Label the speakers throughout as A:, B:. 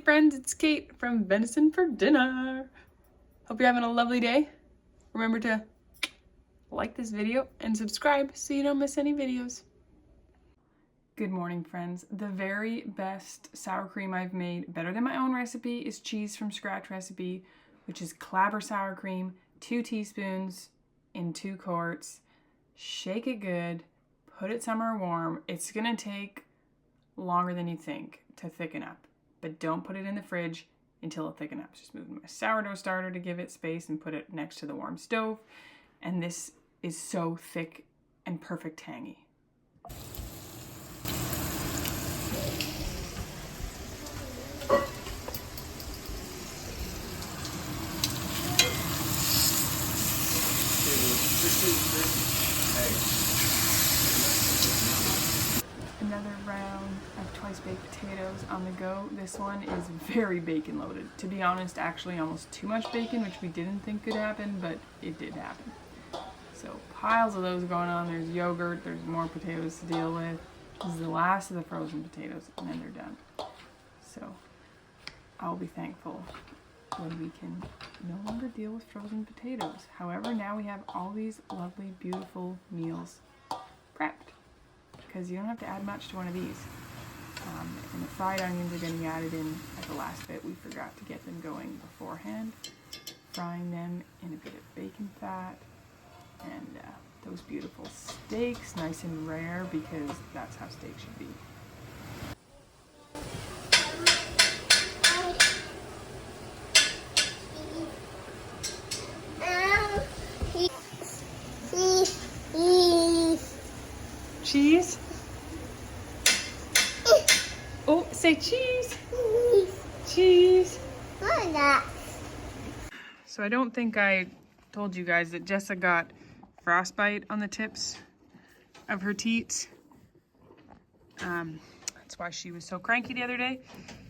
A: friends, it's Kate from Venison for dinner. Hope you're having a lovely day. Remember to like this video and subscribe so you don't miss any videos. Good morning, friends. The very best sour cream I've made, better than my own recipe, is cheese from scratch recipe, which is clabber sour cream, 2 teaspoons in 2 quarts. Shake it good, put it somewhere warm. It's gonna take longer than you think to thicken up, but don't put it in the fridge until it thickens up. Just move my sourdough starter to give it space and put it next to the warm stove. And this is so thick and perfect tangy. Another round of twice baked potatoes on the go. This one is very bacon loaded. To be honest, actually almost too much bacon, which we didn't think could happen, but it did happen. So piles of those going on. There's yogurt, there's more potatoes to deal with. This is the last of the frozen potatoes, and then they're done. So I'll be thankful when we can no longer deal with frozen potatoes. However, now we have all these lovely, beautiful meals prepped, because you don't have to add much to one of these. And the fried onions are getting added in at the last bit. We forgot to get them going beforehand. Frying them in a bit of bacon fat. And those beautiful steaks, nice and rare, because that's how steak should be. Cheese? Oh, say cheese. Cheese. So I don't think I told you guys that Jessa got frostbite on the tips of her teats. That's why she was so cranky the other day.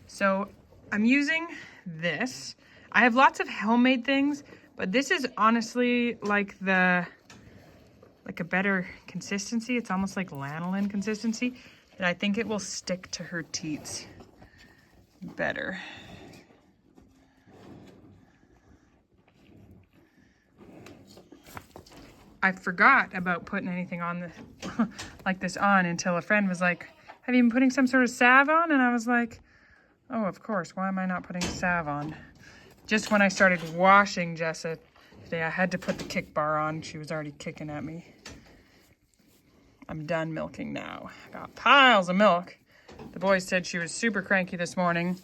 A: So I'm using this. I have lots of homemade things, but this is honestly like a better consistency. It's almost like lanolin consistency, and I think it will stick to her teats better. I forgot about putting anything on the like this on until a friend was like, have you been putting some sort of salve on? And I was like, oh, of course. Why am I not putting salve on? Just when I started washing Jessa today, I had to put the kick bar on. She was already kicking at me. I'm done milking now. I got piles of milk. The boys said she was super cranky this morning.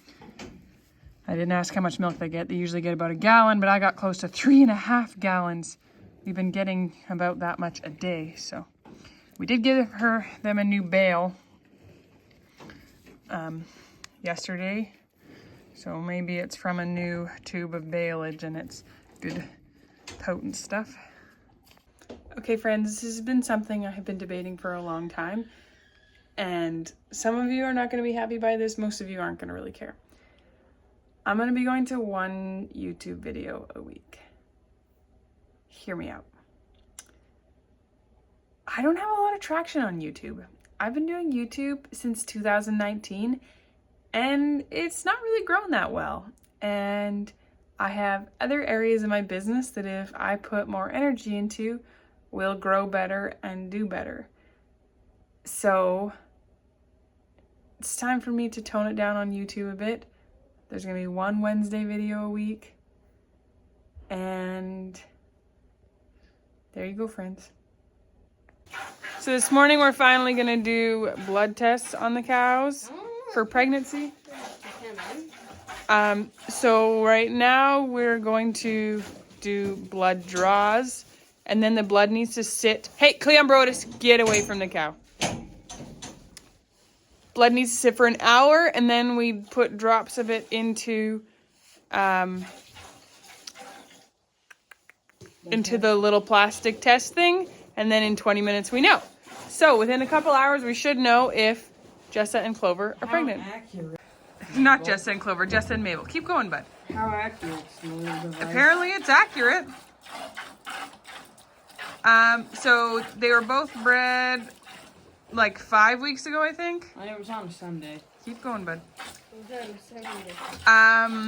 A: I didn't ask how much milk they get. They usually get about 1 gallon, but I got close to 3.5 gallons. We've been getting about that much a day, so we did give them a new bale yesterday. So maybe it's from a new tube of baleage and it's good, potent stuff. Okay, friends, this has been something I have been debating for a long time, and some of you are not going to be happy by this. Most of you aren't going to really care. I'm going to be going to 1 YouTube video a week. Hear me out. I don't have a lot of traction on YouTube. I've been doing YouTube since 2019, and it's not really grown that well. And I have other areas of my business that if I put more energy into, will grow better and do better. So it's time for me to tone it down on YouTube a bit. There's gonna be 1 Wednesday video a week. And there you go, friends. So this morning we're finally gonna do blood tests on the cows for pregnancy. So right now we're going to do blood draws, and then the blood needs to sit. Hey, Cleombrotus, get away from the cow. Blood needs to sit for an hour, and then we put drops of it into the little plastic test thing, and then in 20 minutes we know. So within a couple hours we should know if Jessa and Clover are pregnant.
B: Accurate.
A: Not Jessa and Clover, Jessa and Mabel. Keep going, bud.
B: How accurate is the little device?
A: Apparently it's accurate. So they were both bred like 5 weeks ago, I think.
B: It was on a Sunday.
A: Keep going, bud.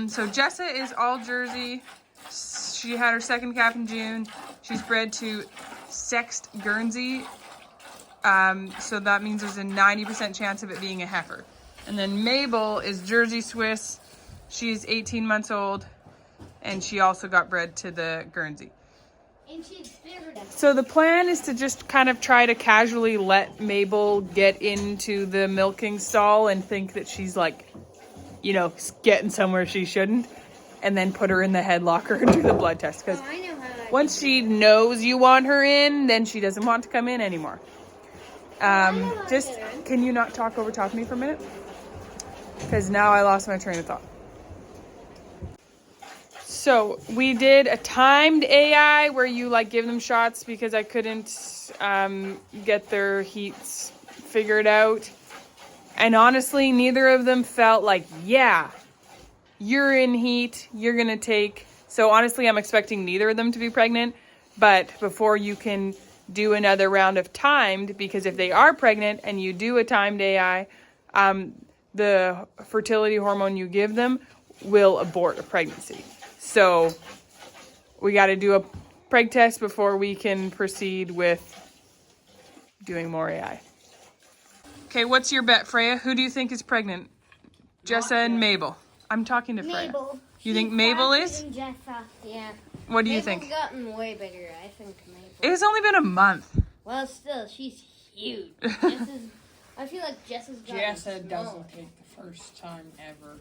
A: So Jessa is all Jersey. She had her second calf in June. She's bred to sexed Guernsey. So that means there's a 90% chance of it being a heifer. And then Mabel is Jersey Swiss. She's 18 months old, and she also got bred to the Guernsey. So the plan is to just kind of try to casually let Mabel get into the milking stall and think that she's like, you know, getting somewhere she shouldn't, and then put her in the head locker and do the blood test. Because once she knows you want her in, then she doesn't want to come in anymore. Can you not talk over top of me for a minute? Because now I lost my train of thought. So we did a timed AI where you like give them shots because I couldn't get their heats figured out. And honestly, neither of them felt like, yeah, you're in heat, you're gonna take. So honestly, I'm expecting neither of them to be pregnant. But before you can do another round of timed, because if they are pregnant and you do a timed AI, the fertility hormone you give them will abort a pregnancy. So we got to do a preg test before we can proceed with doing more AI. Okay, what's your bet, Freya? Who do you think is pregnant? Jessa and Mabel. I'm talking to Freya.
C: Mabel.
A: You think Mabel is?
C: Jessa, yeah.
A: What do you think?
C: Mabel's gotten way bigger. I think Mabel.
A: It's only been a month.
C: Well, still, she's huge. I feel like Jessa's gotten
B: Jessa doesn't take the first time ever.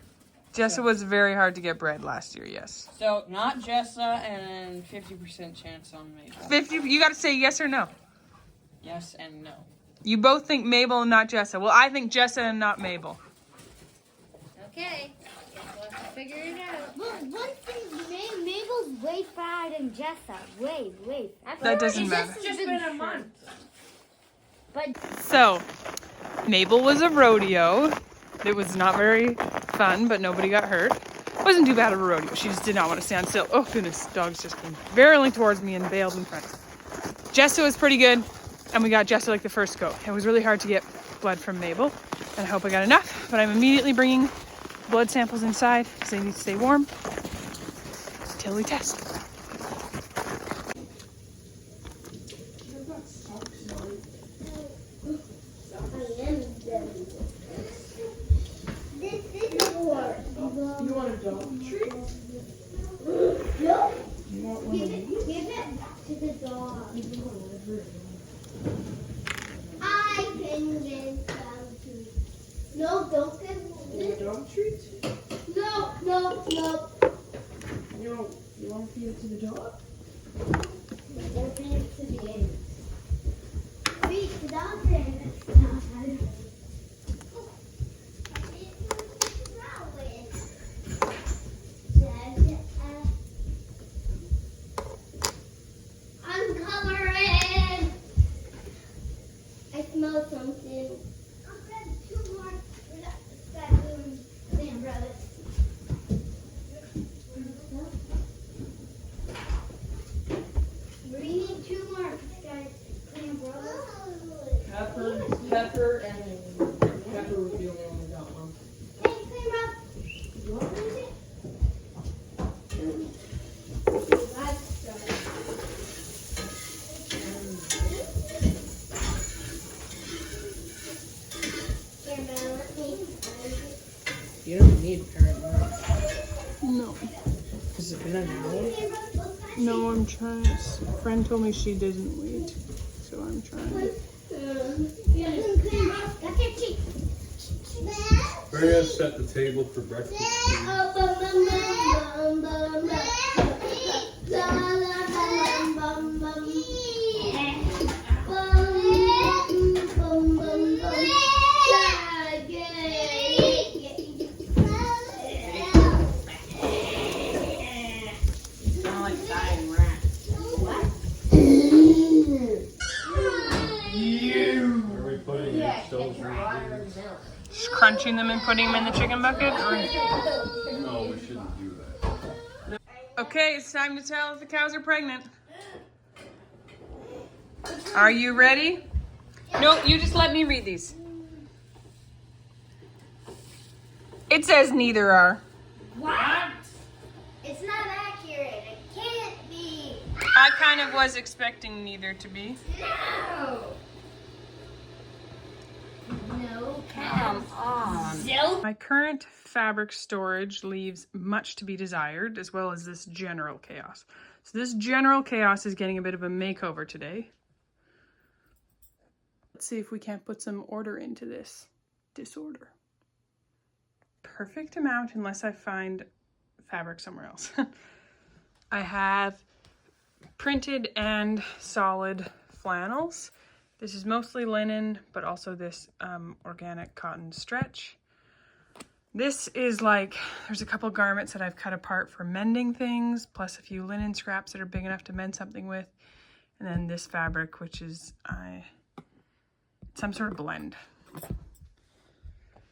A: Jessa was very hard to get bred last year, yes.
B: So, not Jessa and 50% chance on Mabel.
A: 50, you got to say yes or no.
B: Yes and no.
A: You both think Mabel and not Jessa. Well, I think Jessa and not Mabel.
C: Okay. Guess we'll have to figure it out. Well, one thing, Mabel's way fatter than Jessa. Way.
A: That doesn't matter.
B: It's just been a month.
C: But
A: So, Mabel was a rodeo. It was not very fun, but nobody got hurt. It wasn't too bad of a rodeo. She just did not want to stand still. Oh goodness, dogs just came barreling towards me and bailed in front. Jessa was pretty good, and we got Jessa like the first go. It was really hard to get blood from Mabel, and I hope I got enough, but I'm immediately bringing blood samples inside because they need to stay warm until we test.
B: You want a dog treat?
C: no,
B: You want one?
C: give it to the dog. I can get some too. No, don't give
B: You want a dog treat?
C: No.
B: You want to feed it to the dog?
C: Don't feed it to the end. Feed the dog then. I'm coloring. I smell something. I'll grab 2 more. Start doing the umbrellas. We need 2 more. Start clean umbrellas.
B: Pepper would be the only one we got one.
C: Hey, clean umbrella. You want it?
B: You don't need parent milk.
A: No.
B: Has it been an hour?
A: No, I'm trying. A friend told me she didn't wait, so I'm trying.
D: Freya set the table for breakfast. Are we putting stoves in?
A: Just crunching them and putting them in the chicken bucket? Or...
D: No, we shouldn't do that.
A: Okay, it's time to tell if the cows are pregnant. Are you ready? No, you just let me read these. It says neither are.
C: What? It's not accurate. It can't be.
A: I kind of was expecting neither to be.
C: No. No.
B: Come on.
C: No.
A: My current fabric storage leaves much to be desired, as well as this general chaos. So this general chaos is getting a bit of a makeover today. Let's see if we can't put some order into this disorder. Perfect amount unless I find fabric somewhere else. I have printed and solid flannels. This is mostly linen, but also this organic cotton stretch. This is like, there's a couple garments that I've cut apart for mending things, plus a few linen scraps that are big enough to mend something with. And then this fabric, which is some sort of blend.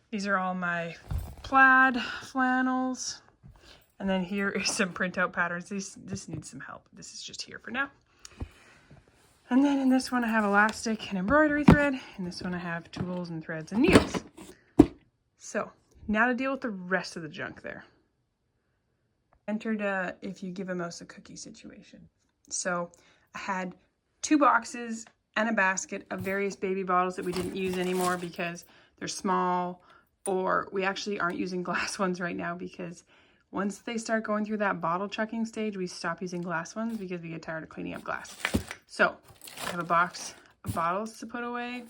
A: These are all my plaid flannels. And then here is some printout patterns. This needs some help. This is just here for now. And then in this one I have elastic and embroidery thread. In this one I have tools and threads and needles. So now to deal with the rest of the junk there. Entered if you give a mouse a cookie situation. So I had 2 boxes and a basket of various baby bottles that we didn't use anymore because they're small, or we actually aren't using glass ones right now because once they start going through that bottle chucking stage, we stop using glass ones because we get tired of cleaning up glass. So I have a box of bottles to put away,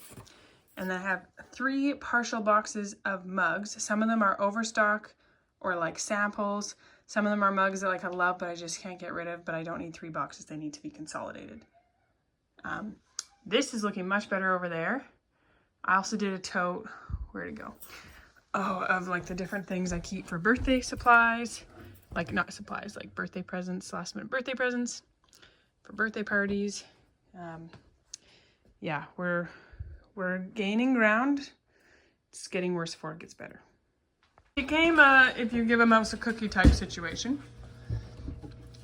A: and I have 3 partial boxes of mugs. Some of them are overstock or like samples. Some of them are mugs that like I love, but I just can't get rid of, but I don't need 3 boxes. They need to be consolidated. This is looking much better over there. I also did a tote, where'd it go? Oh, of like the different things I keep for birthday supplies. Like not supplies, like birthday presents, last minute birthday presents for birthday parties. Yeah, we're gaining ground. It's getting worse before it gets better. It became if you give a mouse a cookie type situation.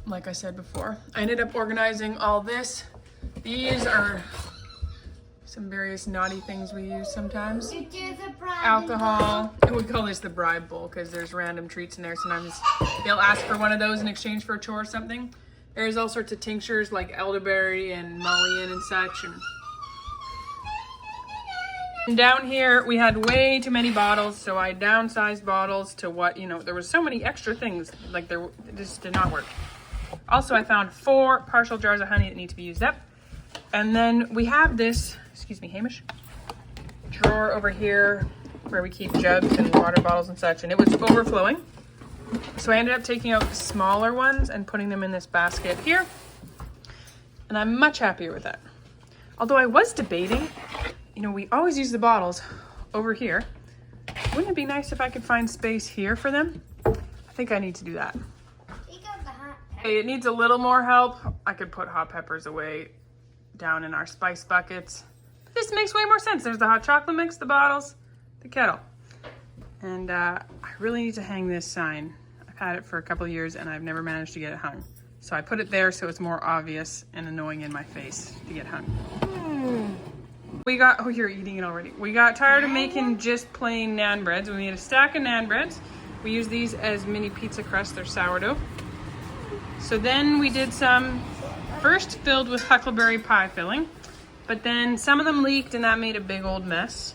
A: Like I said before, I ended up organizing all this. These are some various naughty things we use sometimes. Alcohol. We call this the bribe bowl because there's random treats in there. Sometimes they'll ask for one of those in exchange for a chore or something. There's all sorts of tinctures like elderberry and mullein and such. And down here we had way too many bottles, so I downsized bottles to what, there was so many extra things, like it just did not work. Also, I found 4 partial jars of honey that need to be used up. And then we have this, excuse me, Hamish, drawer over here where we keep jugs and water bottles and such, and it was overflowing. So I ended up taking out the smaller ones and putting them in this basket here. And I'm much happier with that. Although I was debating, we always use the bottles over here. Wouldn't it be nice if I could find space here for them? I think I need to do that. It needs a little more help. I could put hot peppers away down in our spice buckets. But this makes way more sense. There's the hot chocolate mix, the bottles, the kettle. And I really need to hang this sign. I've had it for a couple of years and I've never managed to get it hung. So I put it there so it's more obvious and annoying in my face to get hung. We got, oh, you're eating it already. We got tired of making just plain naan breads. We made a stack of naan breads. We use these as mini pizza crusts. They're sourdough. So then we did some first filled with huckleberry pie filling, but then some of them leaked and that made a big old mess.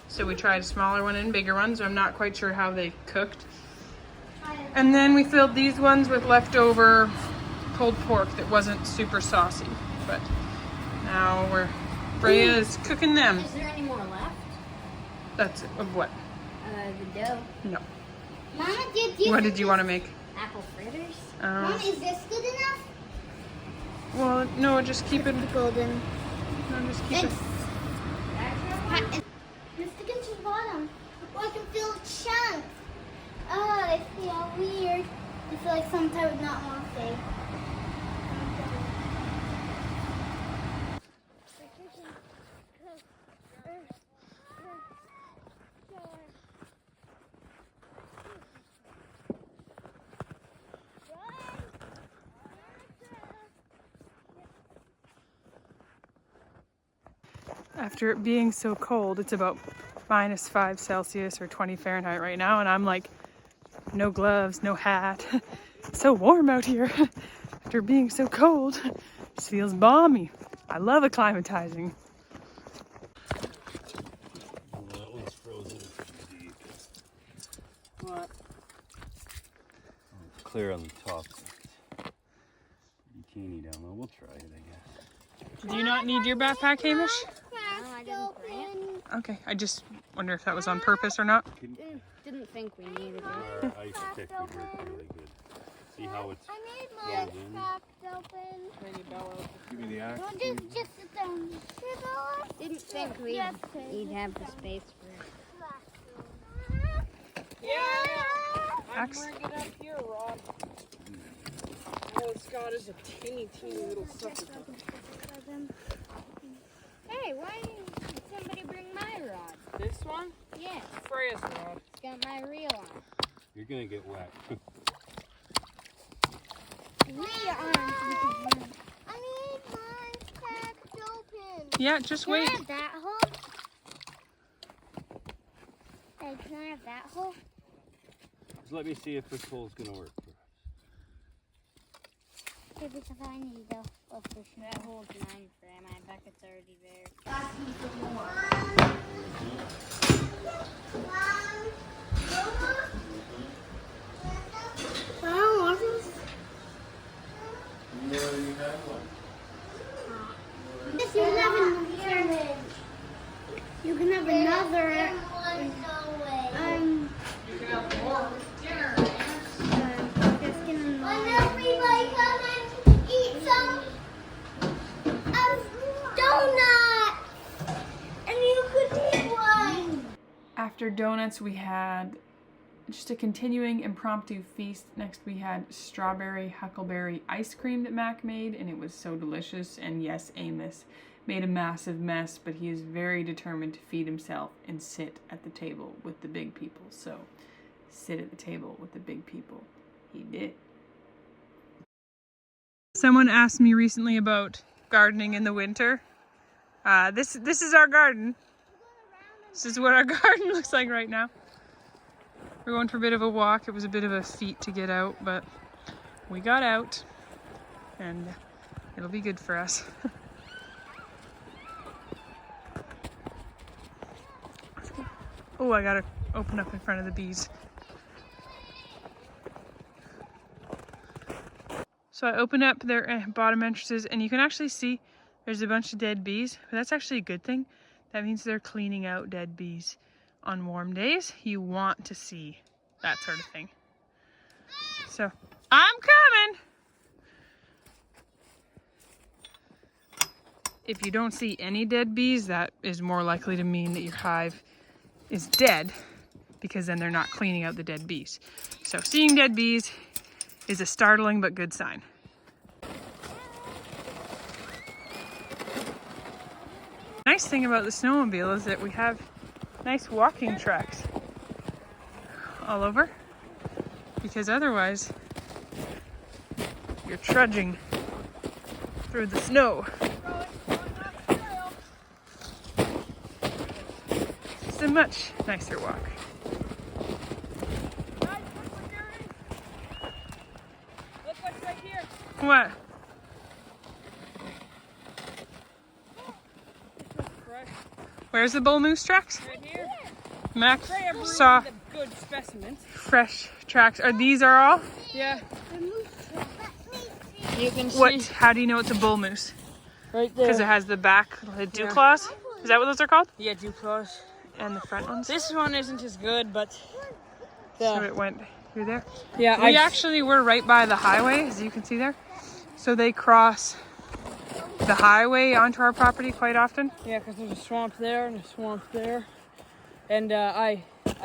A: So we tried a smaller one and bigger ones. I'm not quite sure how they cooked. And then we filled these ones with leftover pulled pork that wasn't super saucy. But now Freya is cooking them.
C: Is there any more left?
A: That's it. Of what?
C: The dough.
A: No.
C: Mama,
A: What did you want to make?
C: apple fritters? Mom, is this good enough?
A: Well, no, just keep it.
C: Golden.
A: No, just keep it.
C: Let's stick it to the bottom. I can feel chunks. Oh, they feel weird. I feel like some type of not want to say.
A: After it being so cold, it's about -5 Celsius or 20 Fahrenheit right now, and I'm like, no gloves, no hat. It's so warm out here after being so cold. This feels balmy. I love acclimatizing.
D: That one's frozen deep.
B: What?
D: It's clear on the top. Bikini down there. We'll try it, I guess.
A: Do you not need your backpack, Hamish?
C: No, I didn't bring it.
A: Okay, I just wonder if that was on purpose or not.
C: Didn't think we needed it.
D: Our ice pick would work really good. See how it's
C: I need
D: frozen?
C: cracked open.
B: Maybe bellow.
D: Give me the axe.
C: Don't just sit down. Didn't think we'd have the space for it.
B: Yeah. I'm
A: Axe.
B: bringing up here, Rod. All it's got is a teeny little sucker.
C: Hey, why didn't somebody bring my rod?
B: This one?
C: Yes,
B: Freya's rod.
C: it's got my reel on.
D: You're gonna get wet.
C: I need mine cracked open.
A: Yeah, just wait.
C: Can I have that hole? Hey, can I have that hole?
D: Just let me see if this hole's gonna work for us.
C: Okay, because I need the fish. That hole's 9 for my bucket's already there.
D: You already have one.
C: You can have another.
B: You can have more dinner.
C: Just get another.
E: Everybody come and eat some donuts, and you could eat one.
A: After donuts, we had just a continuing impromptu feast. Next, we had strawberry huckleberry ice cream that Mac made, and it was so delicious. And yes, Amos made a massive mess, but he is very determined to feed himself and sit at the table with the big people. So, sit at the table with the big people. He did. Someone asked me recently about gardening in the winter. This is our garden. This is what our garden looks like right now. We're going for a bit of a walk. It was a bit of a feat to get out, but we got out, and it'll be good for us. Oh, I gotta open up in front of the bees. So I opened up their bottom entrances, and you can actually see there's a bunch of dead bees, but that's actually a good thing. That means they're cleaning out dead bees. On warm days, you want to see that sort of thing. So, I'm coming! If you don't see any dead bees, that is more likely to mean that your hive is dead, because then they're not cleaning out the dead bees. So seeing dead bees is a startling but good sign. Nice thing about the snowmobile is that we have nice walking tracks all over, because otherwise you're trudging through the snow. It's a much nicer walk.
B: Look what's right here.
A: What? Where's the bull moose tracks?
B: Right here.
A: Mac
B: Freya
A: saw
B: breeded the good specimens.
A: fresh tracks. Are these all?
B: Yeah. You can see
A: What? How do you know it's a bull moose?
B: right there.
A: Because it has the back, the dew
B: Yeah.
A: claws. Is that what those are called?
B: Yeah, dew claws.
A: And the front ones.
B: This one isn't as good, but
A: So it went through there.
B: yeah,
A: We actually were right by the highway, as you can see there. So they cross the highway onto our property quite often.
B: yeah, because there's a swamp there and a swamp there, and I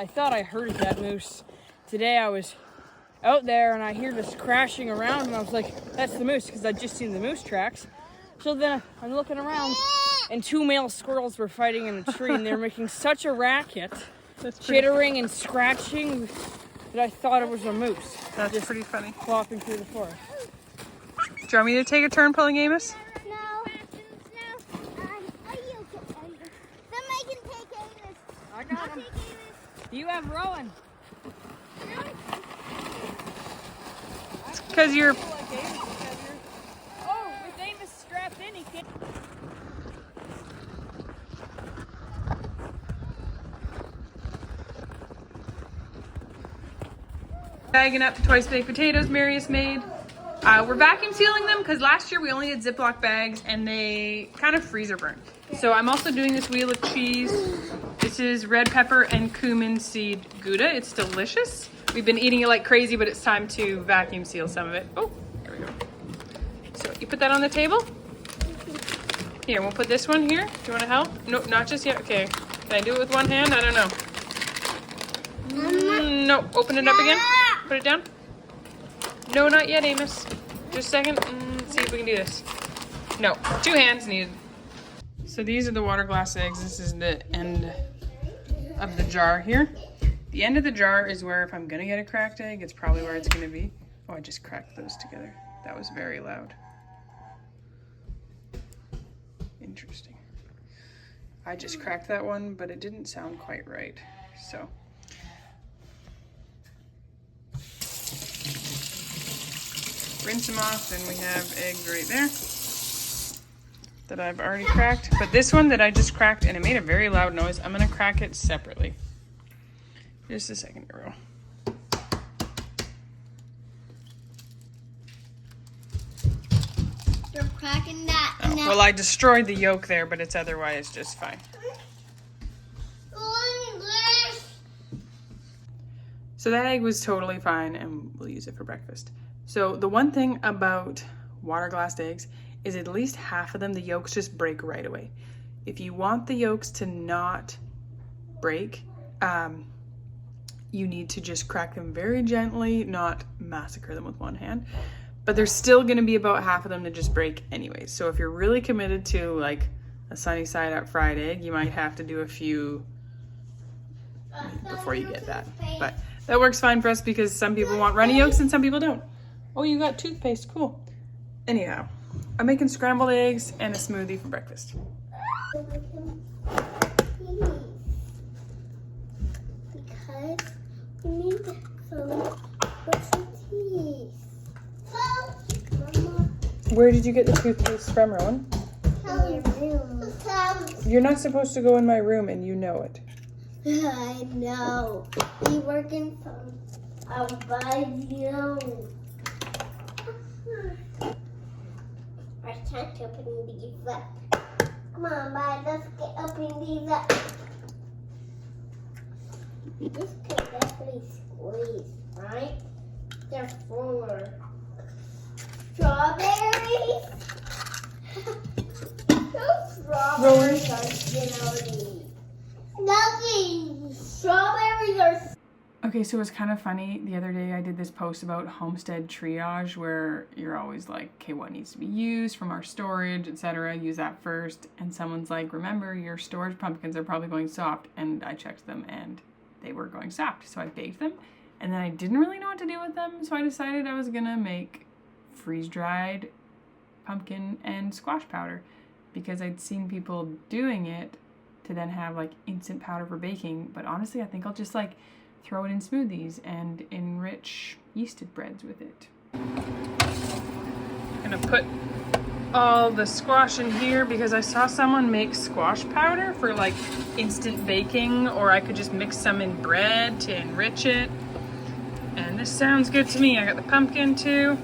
B: thought I heard that moose. Today I was out there and I hear this crashing around, and I was like, that's the moose, because I'd just seen the moose tracks. So then I'm looking around, and 2 male squirrels were fighting in a tree, and they were making such a racket,
A: That's pretty,
B: chittering and scratching, that I thought it was a moose
A: that's pretty funny.
B: flopping through the forest.
A: Do you want me to take a turn pulling Amos?
E: No. Somebody can take Amos.
B: I got him. You have Rowan.
A: Because you're...
B: Oh, with Amos strapped in, he can't.
A: Bagging up the twice baked potatoes Marius made. We're vacuum sealing them because last year we only did Ziploc bags and they kind of freezer burn. So I'm also doing this wheel of cheese. This is red pepper and cumin seed Gouda. It's delicious. We've been eating it like crazy, but it's time to vacuum seal some of it. Oh, there we go. So you put that on the table. Here, we'll put this one here. Do you want to help? Nope, not just yet. Okay. Can I do it with one hand? I don't know. No, open it up again. Put it down. No, not yet, Amos. Just a second. Let's see if we can do this. No, 2 hands needed. So these are the water glass eggs. This is the end of the jar here. The end of the jar is where if I'm gonna get a cracked egg, it's probably where it's gonna be. Oh, I just cracked those together. That was very loud. Interesting. I just cracked that one, but it didn't sound quite right. So. Rinse them off, and we have eggs right there that I've already cracked. But this one that I just cracked, and it made a very loud noise, I'm gonna crack it separately. Just a second, girl.
E: You're cracking that.
A: Oh, well, I destroyed the yolk there, but it's otherwise just fine. So that egg was totally fine, and we'll use it for breakfast. So the one thing about water glassed eggs is at least half of them, the yolks just break right away. If you want the yolks to not break, you need to just crack them very gently, not massacre them with one hand. But there's still gonna be about half of them that just break anyway. So if you're really committed to like a sunny side up fried egg, you might have to do a few before you get that. But that works fine for us because some people want runny yolks and some people don't. Oh, you got toothpaste, cool. Anyhow, I'm making scrambled eggs and a smoothie for breakfast.
E: Because we need some teeth. Mama,
A: Where did you get the toothpaste from, Rowan?
E: tell your room.
A: You're not supposed to go in my room and you know it.
E: I know. We working from our body. First time to open these up. Come on, bye. Let's get open these up. This could definitely squeeze, right? They're for strawberries. Those strawberries are snowdy. Nothing. Strawberries are.
A: Okay, so it's kind of funny. The other day I did this post about homestead triage where you're always like, okay, what needs to be used from our storage, etc. Use that first. And someone's like, remember, your storage pumpkins are probably going soft. And I checked them and they were going soft. So I baked them. And then I didn't really know what to do with them. So I decided I was going to make freeze-dried pumpkin and squash powder because I'd seen people doing it to then have like instant powder for baking. But honestly, I think I'll just like throw it in smoothies and enrich yeasted breads with it. I'm gonna put all the squash in here because I saw someone make squash powder for like instant baking, or I could just mix some in bread to enrich it. And this sounds good to me. I got the pumpkin too.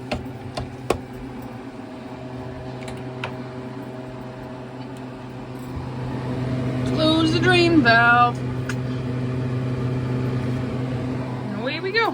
A: Close the drain valve. Away we go.